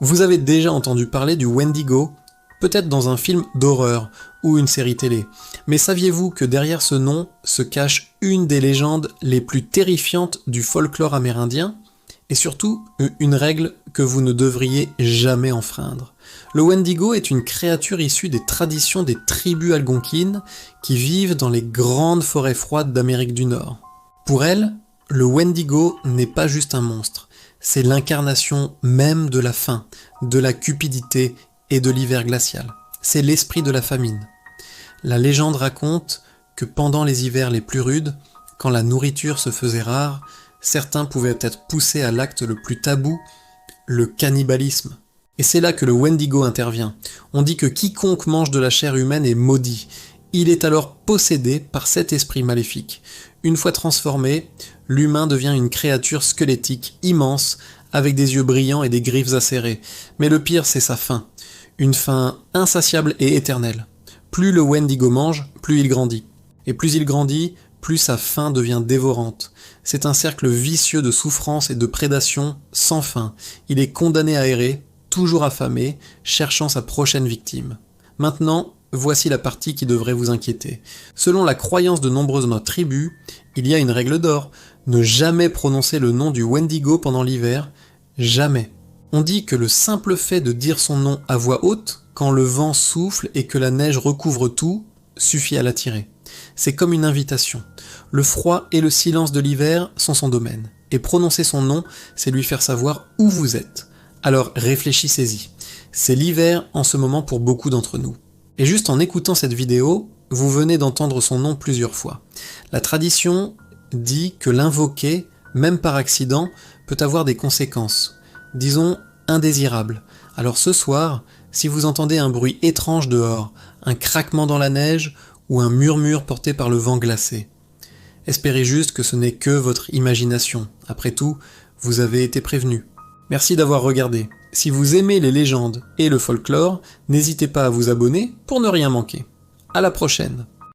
Vous avez déjà entendu parler du Wendigo, peut-être dans un film d'horreur ou une série télé, mais saviez-vous que derrière ce nom se cache une des légendes les plus terrifiantes du folklore amérindien? Et surtout, une règle que vous ne devriez jamais enfreindre. Le Wendigo est une créature issue des traditions des tribus algonquines qui vivent dans les grandes forêts froides d'Amérique du Nord. Pour elles, le Wendigo n'est pas juste un monstre, c'est l'incarnation même de la faim, de la cupidité et de l'hiver glacial. C'est l'esprit de la famine. La légende raconte que pendant les hivers les plus rudes, quand la nourriture se faisait rare, certains pouvaient être poussés à l'acte le plus tabou, le cannibalisme. Et c'est là que le Wendigo intervient. On dit que quiconque mange de la chair humaine est maudit. Il est alors possédé par cet esprit maléfique. Une fois transformé, l'humain devient une créature squelettique immense, avec des yeux brillants et des griffes acérées. Mais le pire, c'est sa faim. Une faim insatiable et éternelle. Plus le Wendigo mange, plus il grandit. Et plus il grandit, plus sa faim devient dévorante. C'est un cercle vicieux de souffrance et de prédation sans fin. Il est condamné à errer, toujours affamé, cherchant sa prochaine victime. Maintenant, voici la partie qui devrait vous inquiéter. Selon la croyance de nombreuses de nos tribus, il y a une règle d'or, ne jamais prononcer le nom du Wendigo pendant l'hiver, jamais. On dit que le simple fait de dire son nom à voix haute, quand le vent souffle et que la neige recouvre tout, suffit à l'attirer. C'est comme une invitation. Le froid et le silence de l'hiver sont son domaine. Et prononcer son nom, c'est lui faire savoir où vous êtes. Alors réfléchissez-y. C'est l'hiver en ce moment pour beaucoup d'entre nous. Et juste en écoutant cette vidéo, vous venez d'entendre son nom plusieurs fois. La tradition dit que l'invoquer, même par accident, peut avoir des conséquences, disons indésirables. Alors ce soir, si vous entendez un bruit étrange dehors, un craquement dans la neige ou un murmure porté par le vent glacé, espérez juste que ce n'est que votre imagination. Après tout, vous avez été prévenu. Merci d'avoir regardé. Si vous aimez les légendes et le folklore, n'hésitez pas à vous abonner pour ne rien manquer. À la prochaine.